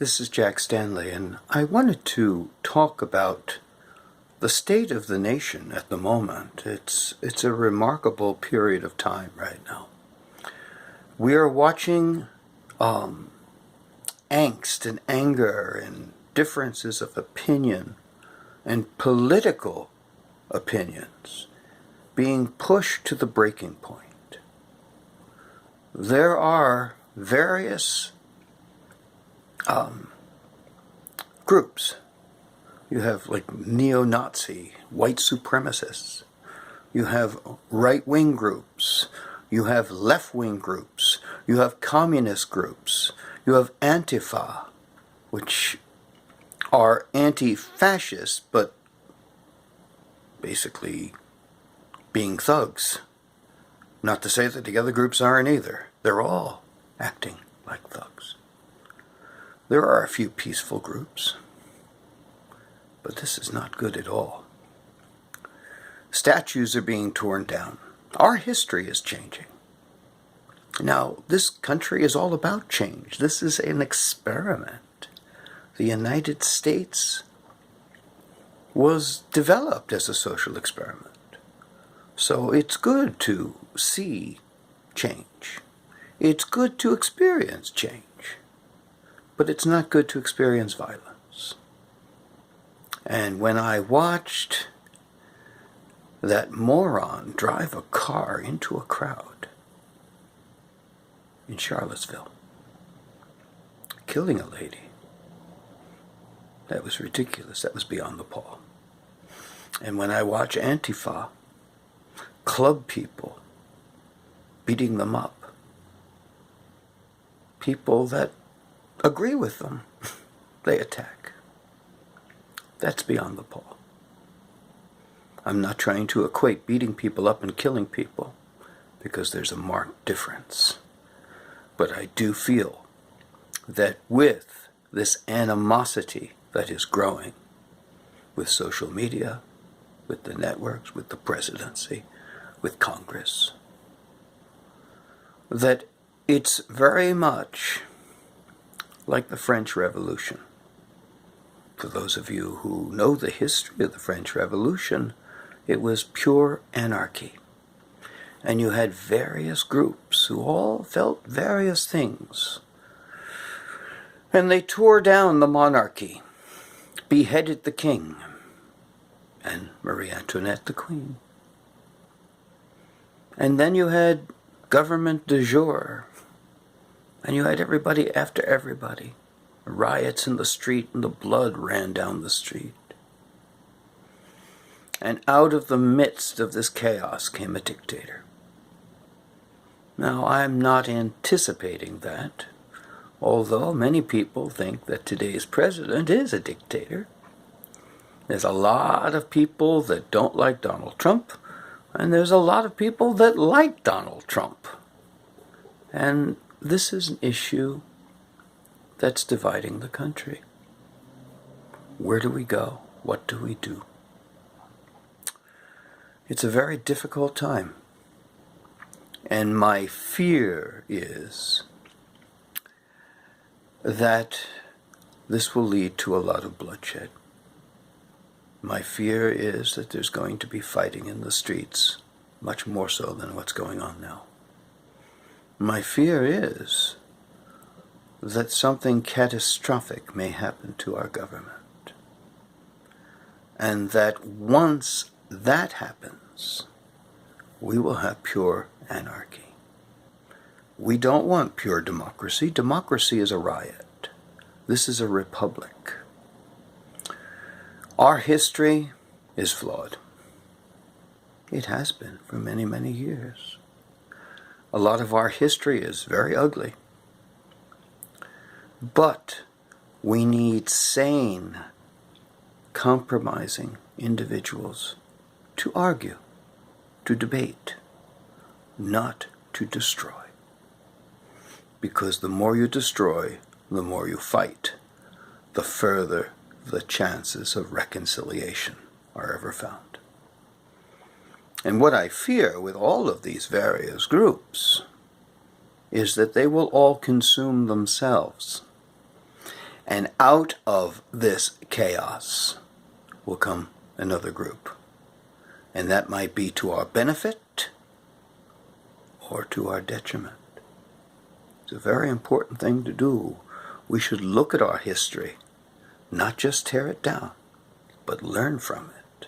This is Jack Stanley, and I wanted to talk about the state of the nation at the moment. It's a remarkable period of time right now. We are watching angst and anger and differences of opinion and political opinions being pushed to the breaking point. There are various groups. You have like neo-Nazi, white supremacists. You have right-wing groups. You have left-wing groups. You have communist groups. You have Antifa, which are anti-fascist, but basically being thugs. Not to say that the other groups aren't either. They're all acting like thugs. There are a few peaceful groups, but this is not good at all. Statues are being torn down. Our history is changing. Now, this country is all about change. This is an experiment. The United States was developed as a social experiment. So it's good to see change. It's good to experience change. But it's not good to experience violence. And when I watched that moron drive a car into a crowd in Charlottesville, killing a lady, that was ridiculous. That was beyond the pale. And when I watch Antifa club people, beating them up, people that agree with them, they attack. That's beyond the pale. I'm not trying to equate beating people up and killing people, because there's a marked difference. But I do feel that with this animosity that is growing, with social media, with the networks, with the presidency, with Congress, that it's very much like the French Revolution. For those of you who know the history of the French Revolution, it was pure anarchy. And you had various groups who all felt various things. And they tore down the monarchy, beheaded the king, and Marie Antoinette the queen. And then you had government de jure, and you had everybody after everybody. Riots in the street, and the blood ran down the street. And out of the midst of this chaos came a dictator. Now, I'm not anticipating that, although many people think that today's president is a dictator. There's a lot of people that don't like Donald Trump, and there's a lot of people that like Donald Trump. And this is an issue that's dividing the country. Where do we go? What do we do? It's a very difficult time. And my fear is that this will lead to a lot of bloodshed. My fear is that there's going to be fighting in the streets, much more so than what's going on now. My fear is that something catastrophic may happen to our government. And that once that happens, we will have pure anarchy. We don't want pure democracy. Democracy is a riot. This is a republic. Our history is flawed. It has been for many, many years. A lot of our history is very ugly. But we need sane, compromising individuals to argue, to debate, not to destroy. Because the more you destroy, the more you fight, the further the chances of reconciliation are ever found. And what I fear with all of these various groups is that they will all consume themselves. And out of this chaos will come another group. And that might be to our benefit or to our detriment. It's a very important thing to do. We should look at our history, not just tear it down, but learn from it.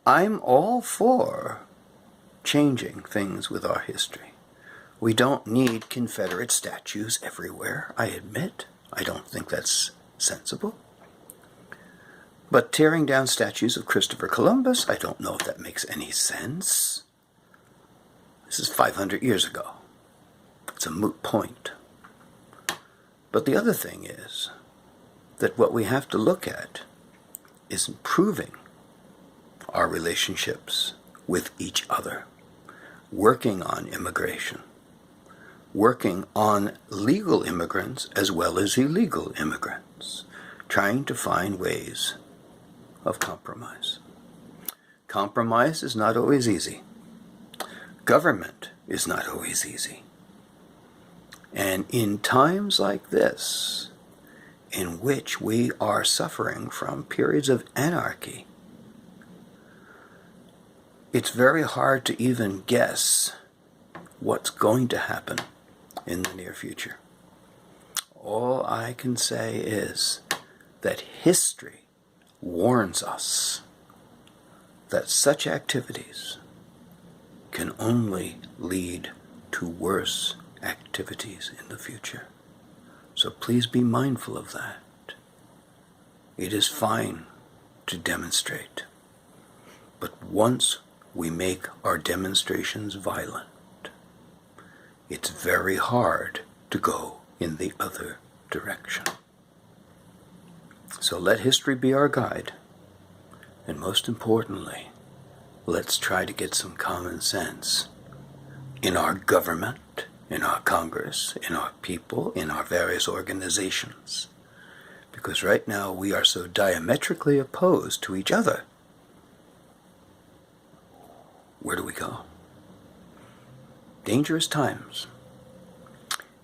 I'm all for changing things with our history. We don't need Confederate statues everywhere, I admit. I don't think that's sensible. But tearing down statues of Christopher Columbus, I don't know if that makes any sense. This is 500 years ago. It's a moot point. But the other thing is that what we have to look at is improving our relationships with each other, working on immigration, working on legal immigrants as well as illegal immigrants, trying to find ways of compromise. Compromise is not always easy. Government is not always easy. And in times like this, in which we are suffering from periods of anarchy, it's very hard to even guess what's going to happen in the near future. All I can say is that history warns us that such activities can only lead to worse activities in the future. So please be mindful of that. It is fine to demonstrate, but once we make our demonstrations violent, it's very hard to go in the other direction. So let history be our guide, and most importantly, let's try to get some common sense in our government, in our Congress, in our people, in our various organizations. Because right now we are so diametrically opposed to each other. Where do we go? Dangerous times.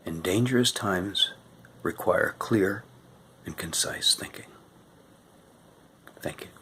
And dangerous times require clear and concise thinking. Thank you.